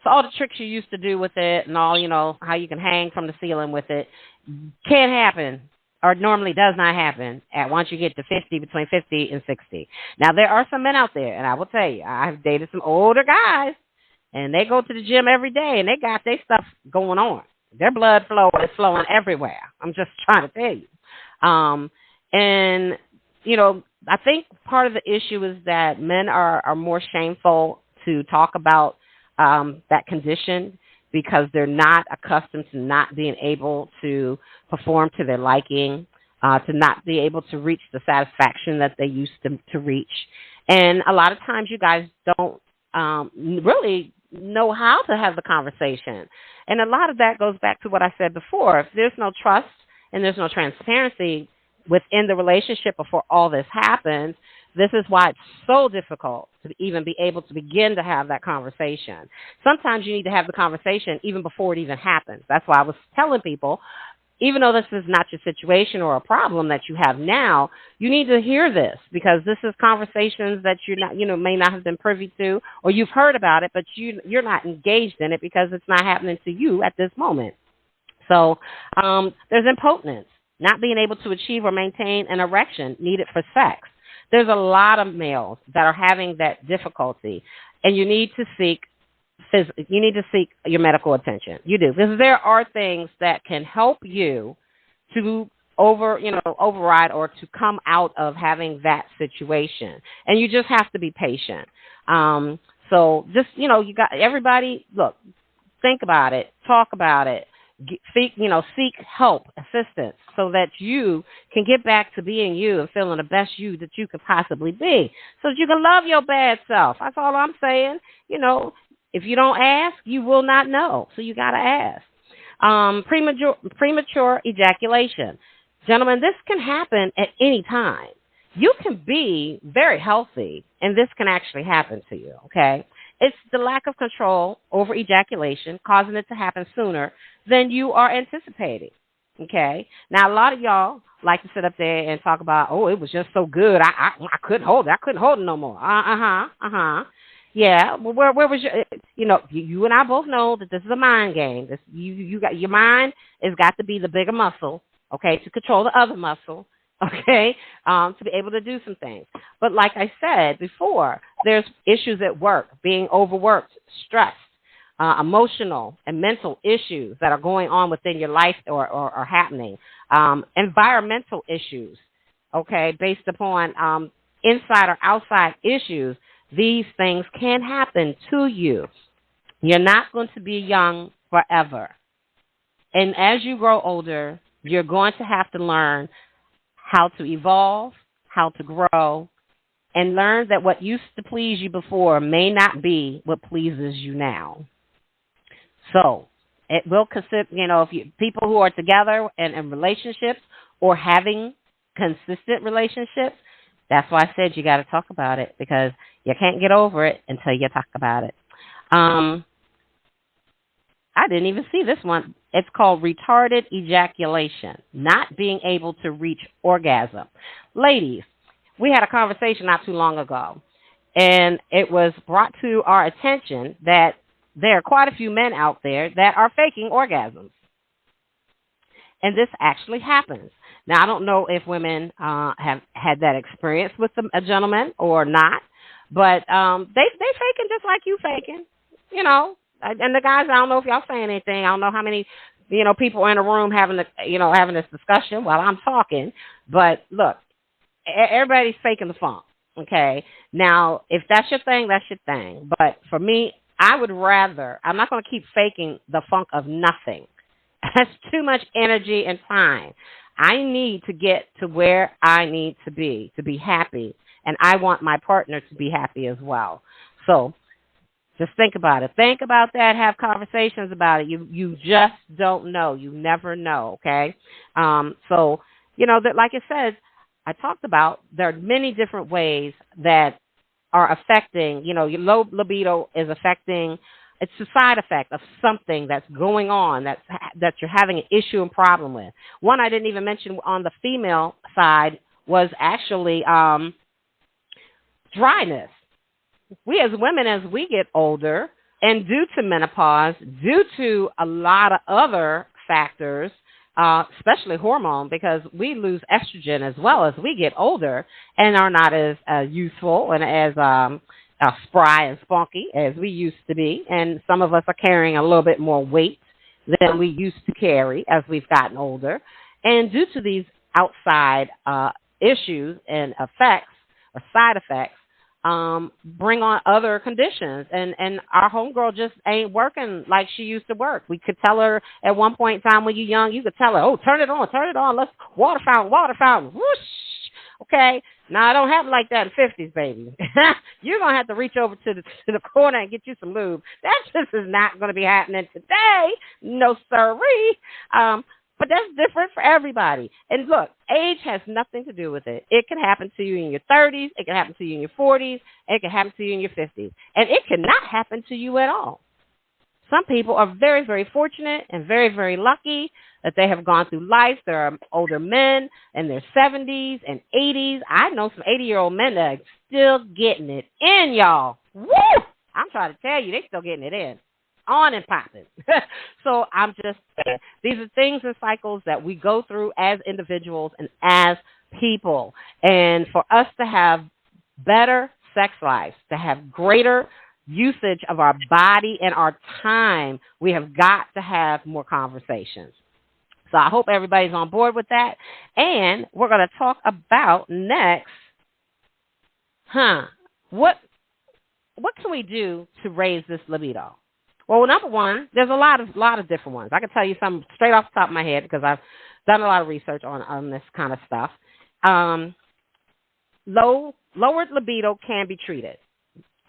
all the tricks you used to do with it and all, how you can hang from the ceiling with it can't happen or normally does not happen once you get to 50, between 50 and 60. Now, there are some men out there, and I will tell you, I've dated some older guys, and they go to the gym every day, and they got their stuff going on. Their blood flow is flowing everywhere. I'm just trying to tell you. And, I think part of the issue is that men are more shameful to talk about that condition because they're not accustomed to not being able to perform to their liking, to not be able to reach the satisfaction that they used to reach. And a lot of times you guys don't really know how to have the conversation. And a lot of that goes back to what I said before. If there's no trust and there's no transparency within the relationship before all this happens, this is why it's so difficult to even be able to begin to have that conversation. Sometimes you need to have the conversation even before it even happens. That's why I was telling people, even though this is not your situation or a problem that you have now, you need to hear this because this is conversations that you're not, may not have been privy to, or you've heard about it, but you're not engaged in it because it's not happening to you at this moment. So there's impotence, not being able to achieve or maintain an erection needed for sex. There's a lot of males that are having that difficulty, and you need to seek your medical attention. You do, because there are things that can help you to override or to come out of having that situation, and you just have to be patient. So just you got everybody. Look, think about it, talk about it. Seek help, assistance, so that you can get back to being you and feeling the best you that you could possibly be, so that you can love your bad self. That's all I'm saying. If you don't ask, you will not know. So you got to ask. Premature ejaculation. Gentlemen, this can happen at any time. You can be very healthy, and this can actually happen to you, okay? It's the lack of control over ejaculation causing it to happen sooner than you are anticipating. Okay. Now, a lot of y'all like to sit up there and talk about, oh, it was just so good. I couldn't hold it. I couldn't hold it no more. Yeah. Well, where was your, you and I both know that this is a mind game. You got your mind has got to be the bigger muscle, okay, to control the other muscle, okay, to be able to do some things. But like I said before, there's issues at work, being overworked, stressed, emotional and mental issues that are going on within your life or happening, environmental issues, okay, based upon inside or outside issues. These things can happen to you. You're not going to be young forever. And as you grow older, you're going to have to learn how to evolve, how to grow, and learn that what used to please you before may not be what pleases you now. So it will consider, if people who are together and in relationships or having consistent relationships, that's why I said you got to talk about it, because you can't get over it until you talk about it. I didn't even see this one. It's called retarded ejaculation, not being able to reach orgasm. Ladies, we had a conversation not too long ago, and it was brought to our attention that there are quite a few men out there that are faking orgasms. And this actually happens. Now, I don't know if women have had that experience with a gentleman or not, but they faking just like you faking, And the guys, I don't know if y'all saying anything. I don't know how many, people are in a room having this discussion while I'm talking. But look, everybody's faking the funk, okay? Now, if that's your thing, that's your thing. But for me, I'm not going to keep faking the funk of nothing. That's too much energy and time. I need to get to where I need to be happy. And I want my partner to be happy as well. So just think about it. Think about that. Have conversations about it. You just don't know. You never know, okay? So, that, like it says, I talked about there are many different ways that are affecting, your low libido is affecting. It's a side effect of something that's going on that you're having an issue and problem with. One I didn't even mention on the female side was actually dryness. We as women, as we get older, and due to menopause, due to a lot of other factors, especially hormone, because we lose estrogen as well as we get older and are not as youthful and as spry and spunky as we used to be. And some of us are carrying a little bit more weight than we used to carry as we've gotten older. And due to these outside issues and effects or side effects, bring on other conditions. And our homegirl just ain't working like she used to work. We could tell her at one point in time when you're young, you could tell her, oh, turn it on. Let's water fountain, whoosh. Okay. Now, I don't have it like that in the 50s, baby. You're going to have to reach over to the corner and get you some lube. That just is not going to be happening today. No, sirree. But that's different for everybody. And look, age has nothing to do with it. It can happen to you in your 30s. It can happen to you in your 40s. It can happen to you in your 50s. And it cannot happen to you at all. Some people are very, very fortunate and very, very lucky that they have gone through life. There are older men in their 70s and 80s. I know some 80-year-old men that are still getting it in, y'all. Woo! I'm trying to tell you, they're still getting it in. On and popping. So I'm just saying, these are things and cycles that we go through as individuals and as people. And for us to have better sex lives, to have greater usage of our body and our time, we have got to have more conversations. So I hope everybody's on board with that. And we're going to talk about next, what can we do to raise this libido? Well, number one, there's a lot of different ones. I can tell you some straight off the top of my head because I've done a lot of research on this kind of stuff. Lowered libido can be treated.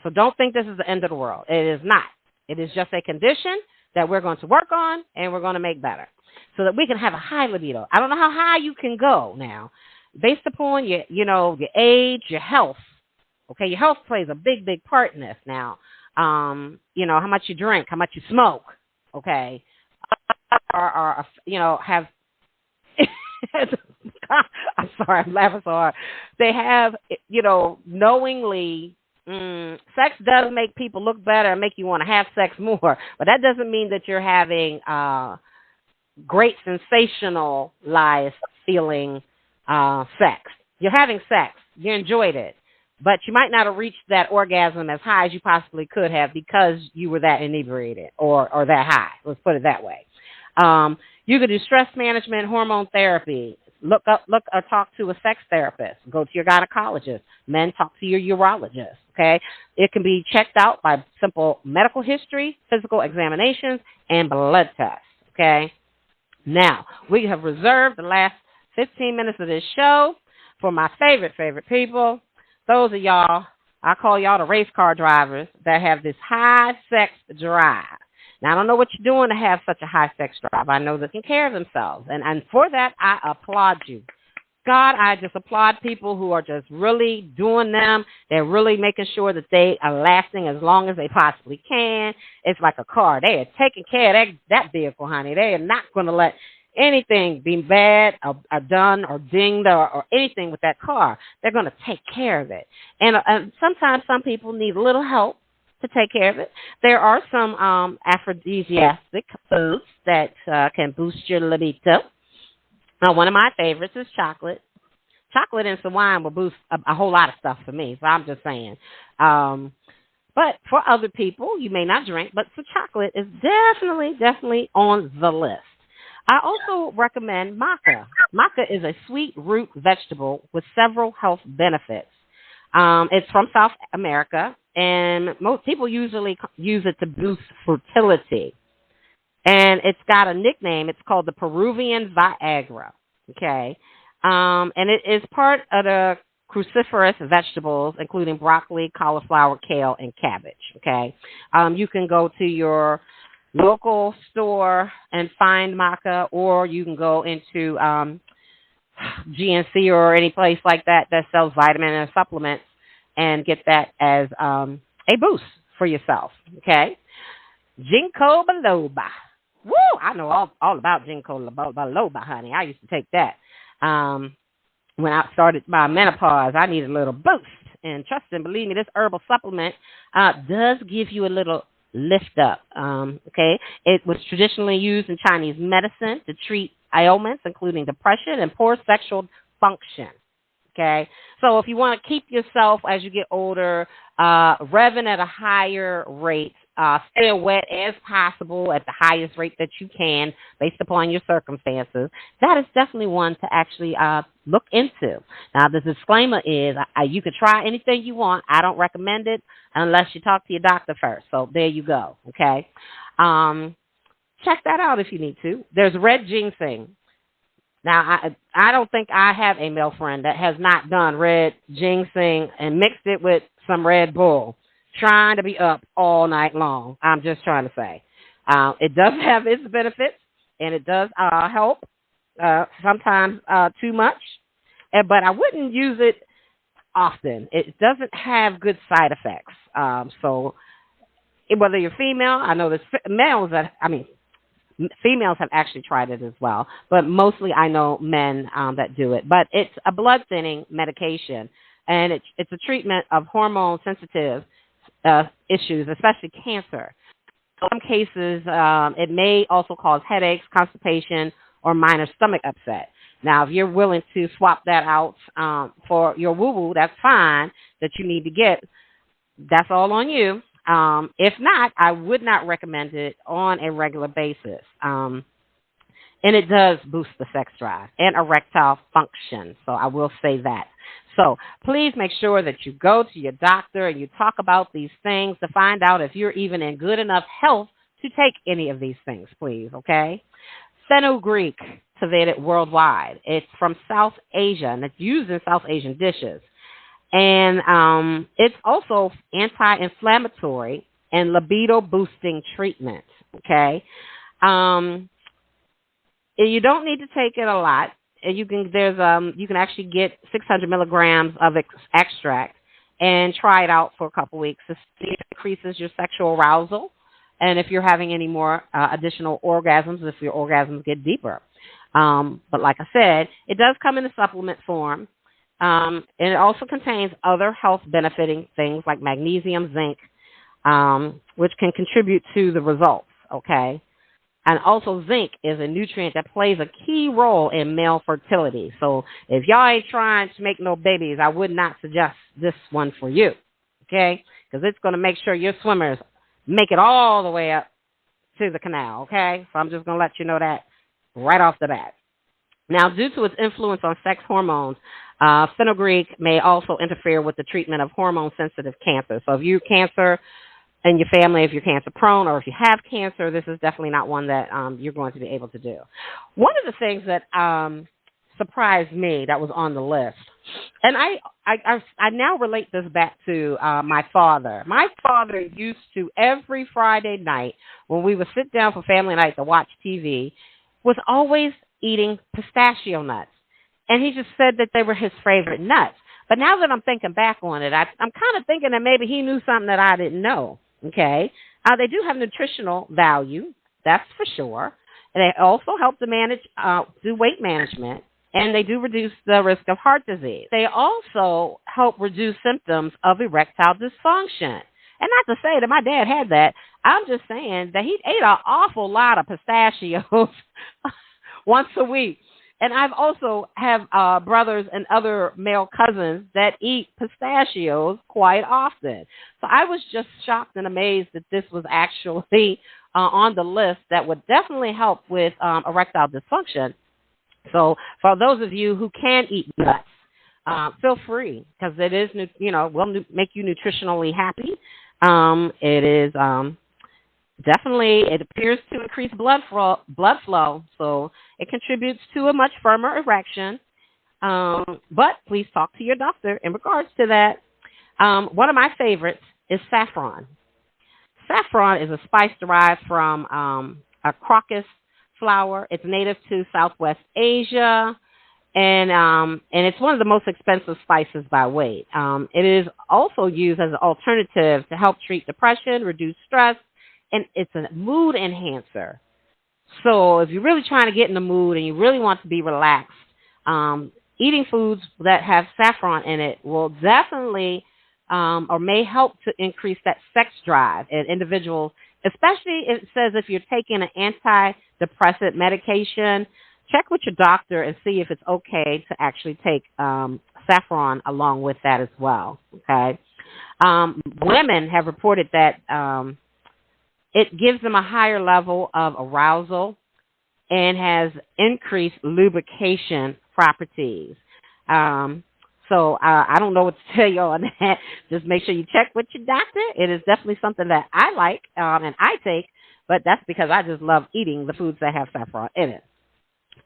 So don't think this is the end of the world. It is not. It is just a condition that we're going to work on and we're going to make better so that we can have a high libido. I don't know how high you can go now based upon your age, your health. Okay, your health plays a big, big part in this now. How much you drink, how much you smoke, okay, or have. I'm sorry, I'm laughing so hard. They have, knowingly. Sex does make people look better and make you want to have sex more, but that doesn't mean that you're having great sensationalized feeling sex. You're having sex. You enjoyed it, but you might not have reached that orgasm as high as you possibly could have because you were that inebriated or that high. Let's put it that way. You could do stress management, hormone therapy. Look or talk to a sex therapist. Go to your gynecologist. Men, talk to your urologist. Okay, it can be checked out by simple medical history, physical examinations, and blood tests. Okay. Now we have reserved the last 15 minutes of this show for my favorite people. Those of y'all, I call y'all the race car drivers that have this high sex drive. Now, I don't know what you're doing to have such a high sex drive. I know they can care of themselves. And for that, I applaud you. God, I just applaud people who are just really doing them. They're really making sure that they are lasting as long as they possibly can. It's like a car. They are taking care of that vehicle, honey. They are not going to let anything be bad or done or dinged or anything with that car. They're going to take care of it. And sometimes some people need a little help to take care of it. There are some aphrodisiac foods that can boost your libido. One of my favorites is chocolate. Chocolate and some wine will boost a whole lot of stuff for me, so I'm just saying. But for other people, you may not drink, but some chocolate is definitely on the list. I also recommend maca. Maca is a sweet root vegetable with several health benefits. It's from South America, and most people usually use it to boost fertility. And it's got a nickname. It's called the Peruvian Viagra, okay? And it is part of the cruciferous vegetables, including broccoli, cauliflower, kale, and cabbage, okay? You can go to your local store and find maca, or you can go into GNC or any place like that sells vitamin and supplements and get that as a boost for yourself, okay? Ginkgo biloba. Woo! I know all about Ginkgo biloba, honey. I used to take that. When I started my menopause, I needed a little boost. And trust and believe me, this herbal supplement does give you a little lift up, okay? It was traditionally used in Chinese medicine to treat ailments, including depression and poor sexual function, okay? So if you want to keep yourself, as you get older, revving at a higher rate, stay wet as possible at the highest rate that you can based upon your circumstances, that is definitely one to actually look into. Now, the disclaimer is you can try anything you want. I don't recommend it unless you talk to your doctor first. So there you go, okay? Check that out if you need to. There's red ginseng. Now, I don't think I have a male friend that has not done red ginseng and mixed it with some Red Bull, trying to be up all night long. I'm just trying to say. It does have its benefits, and it does help, sometimes too much, but I wouldn't use it often. It doesn't have good side effects. So whether you're female, I know there's females have actually tried it as well, but mostly I know men that do it. But it's a blood thinning medication, and it's a treatment of hormone-sensitive issues, especially cancer. In some cases, it may also cause headaches, constipation, or minor stomach upset. Now, if you're willing to swap that out for your woo-woo, that's fine, that you need to get. That's all on you. If not, I would not recommend it on a regular basis. And it does boost the sex drive and erectile function. So I will say that. So please make sure that you go to your doctor and you talk about these things to find out if you're even in good enough health to take any of these things, please, okay? Fenugreek, cultivated worldwide. It's from South Asia, and it's used in South Asian dishes. And it's also anti-inflammatory and libido-boosting treatment, okay? You don't need to take it a lot. You can actually get 600 milligrams of extract and try it out for a couple weeks to see if it increases your sexual arousal, and if you're having any more additional orgasms, if your orgasms get deeper. But like I said, it does come in a supplement form, and it also contains other health benefiting things like magnesium, zinc, which can contribute to the results, okay? And also zinc is a nutrient that plays a key role in male fertility. So if y'all ain't trying to make no babies, I would not suggest this one for you, okay? Because it's going to make sure your swimmers make it all the way up to the canal, okay? So I'm just going to let you know that right off the bat. Now, due to its influence on sex hormones, fenugreek may also interfere with the treatment of hormone-sensitive cancer. So if you're cancer in your family, if you're cancer prone, or if you have cancer, this is definitely not one that you're going to be able to do. One of the things that surprised me that was on the list, and I now relate this back to my father. My father used to, every Friday night when we would sit down for family night to watch TV, was always eating pistachio nuts. And he just said that they were his favorite nuts. But now that I'm thinking back on it, I'm kind of thinking that maybe he knew something that I didn't know. Okay, they do have nutritional value, that's for sure. And they also help to do weight management, and they do reduce the risk of heart disease. They also help reduce symptoms of erectile dysfunction. And not to say that my dad had that. I'm just saying that he ate an awful lot of pistachios once a week. And I've also have brothers and other male cousins that eat pistachios quite often. So I was just shocked and amazed that this was actually on the list that would definitely help with erectile dysfunction. So for those of you who can eat nuts, feel free, because it is, will make you nutritionally happy. It is definitely, it appears to increase blood flow, so it contributes to a much firmer erection. But please talk to your doctor in regards to that. One of my favorites is saffron. Saffron is a spice derived from a crocus flower. It's native to Southwest Asia, and it's one of the most expensive spices by weight. It is also used as an alternative to help treat depression, reduce stress, and it's a mood enhancer. So if you're really trying to get in the mood and you really want to be relaxed, eating foods that have saffron in it will definitely or may help to increase that sex drive in individuals, especially it says if you're taking an antidepressant medication, check with your doctor and see if it's okay to actually take saffron along with that as well, okay? Women have reported that it gives them a higher level of arousal and has increased lubrication properties. So I don't know what to tell you on that. Just make sure you check with your doctor. It is definitely something that I like and I take, but that's because I just love eating the foods that have saffron in it.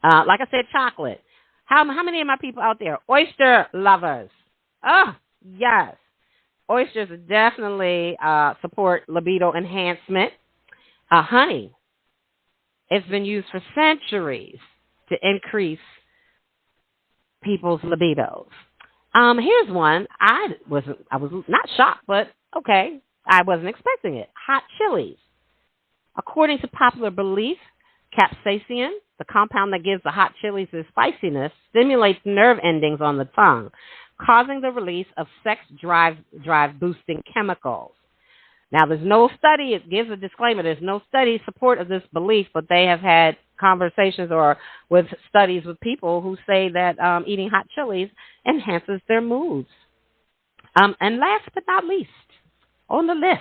Like I said, chocolate. How many of my people out there? Oyster lovers. Oh, yes. Oysters definitely support libido enhancement. Honey, it's been used for centuries to increase people's libidos. Here's one. I was not shocked, but okay, I wasn't expecting it. Hot chilies. According to popular belief, capsaicin, the compound that gives the hot chilies their spiciness, stimulates nerve endings on the tongue, causing the release of sex drive boosting chemicals. Now, there's no study, it gives a disclaimer, there's no study support of this belief, but they have had conversations or with studies with people who say that eating hot chilies enhances their moods. And last but not least, on the list,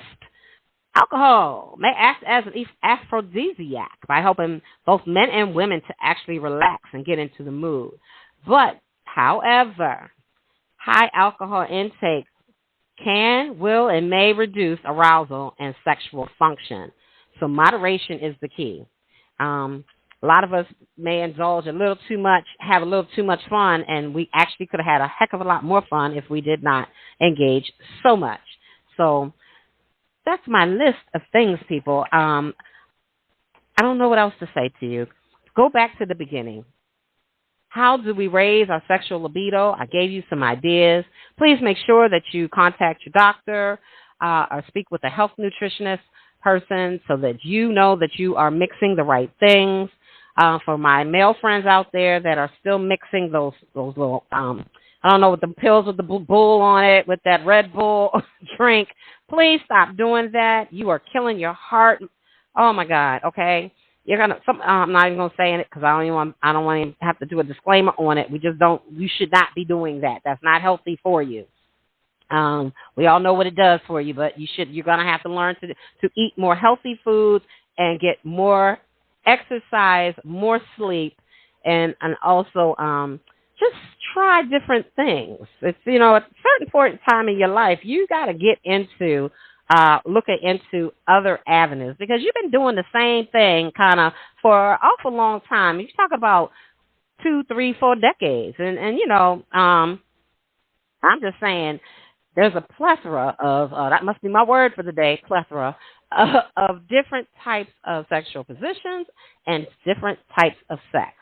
alcohol may act as an aphrodisiac by helping both men and women to actually relax and get into the mood. But, however, high alcohol intake can, will, and may reduce arousal and sexual function. So moderation is the key. A lot of us may indulge a little too much, have a little too much fun, and we actually could have had a heck of a lot more fun if we did not engage so much. So that's my list of things, people. I don't know what else to say to you. Go back to the beginning. How do we raise our sexual libido? I gave you some ideas. Please make sure that you contact your doctor. or speak with a health nutritionist person so that you know that you are mixing the right things. For my male friends out there that are still mixing those little, I don't know, with the pills with the bull on it, with that Red Bull drink, please stop doing that. You are killing your heart. Oh my God. Okay. You're gonna. I'm not even gonna say it because I don't want to have to do a disclaimer on it. We just don't. You should not be doing that. That's not healthy for you. We all know what it does for you, but you're gonna have to learn to eat more healthy foods and get more exercise, more sleep, and also just try different things. It's at a certain point in time in your life, you got to get into looking into other avenues because you've been doing the same thing kind of for an awful long time. You talk about 2, 3, 4 decades, and I'm just saying. There's a plethora of, that must be my word for the day, plethora of different types of sexual positions and different types of sex.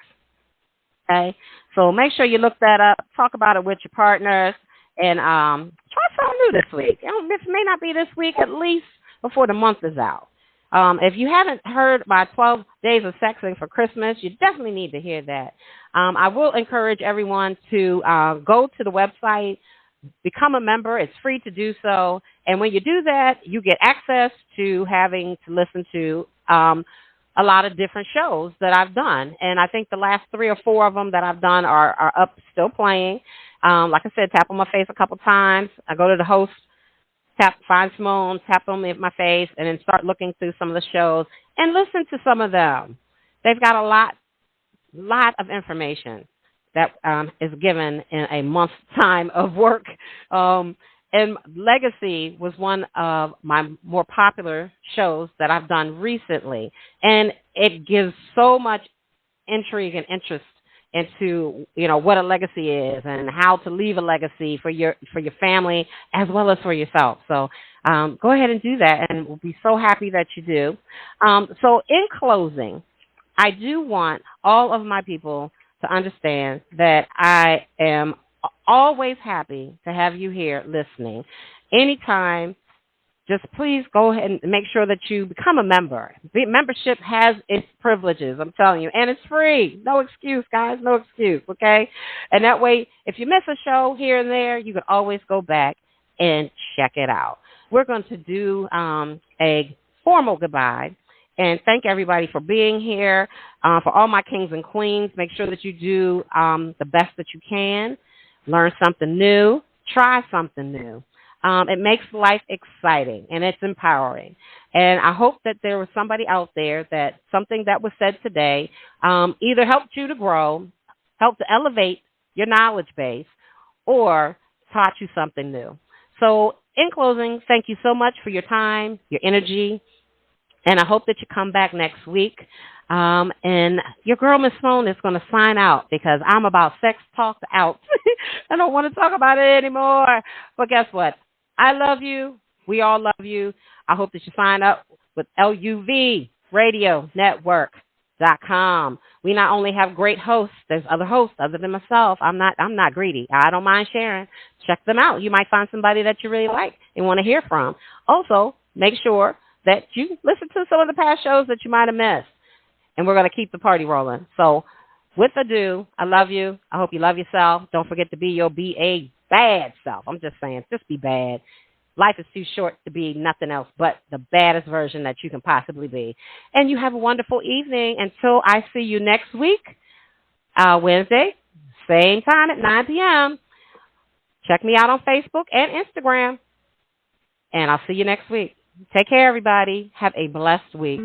Okay? So make sure you look that up, talk about it with your partners, and try something new this week. This may not be this week, at least before the month is out. If you haven't heard my 12 Days of Sexing for Christmas, you definitely need to hear that. I will encourage everyone to go to the website, become a member. It's free to do so. And when you do that, you get access to having to listen to a lot of different shows that I've done. And I think the last 3 or 4 of them that I've done are up, still playing. Like I said, tap on my face a couple times. I go to the host, find Simone, tap on my face, and then start looking through some of the shows and listen to some of them. They've got a lot of information that is given in a month's time of work. And Legacy was one of my more popular shows that I've done recently. And it gives so much intrigue and interest into, what a legacy is and how to leave a legacy for your family as well as for yourself. So go ahead and do that, and we'll be so happy that you do. So in closing, I do want all of my people to understand that I am always happy to have you here listening. Anytime, just please go ahead and make sure that you become a member. The membership has its privileges, I'm telling you, and it's free. No excuse, guys, no excuse, okay? And that way, if you miss a show here and there, you can always go back and check it out. We're going to do a formal goodbye. And thank everybody for being here. For all my kings and queens, make sure that you do the best that you can. Learn something new. Try something new. It makes life exciting, and it's empowering. And I hope that there was somebody out there that something that was said today either helped you to grow, helped to elevate your knowledge base, or taught you something new. So in closing, thank you so much for your time, your energy, and I hope that you come back next week. And your girl, Miss Sloan, is going to sign out because I'm about sex talked out. I don't want to talk about it anymore. But guess what? I love you. We all love you. I hope that you sign up with LUVRadioNetwork.com. We not only have great hosts, there's other hosts other than myself. I'm not greedy. I don't mind sharing. Check them out. You might find somebody that you really like and want to hear from. Also, make sure that you listen to some of the past shows that you might have missed. And we're going to keep the party rolling. So, with ado, I love you. I hope you love yourself. Don't forget to be your bad self. I'm just saying, just be bad. Life is too short to be nothing else but the baddest version that you can possibly be. And you have a wonderful evening until I see you next week, Wednesday, same time at 9 p.m. Check me out on Facebook and Instagram. And I'll see you next week. Take care, everybody. Have a blessed week.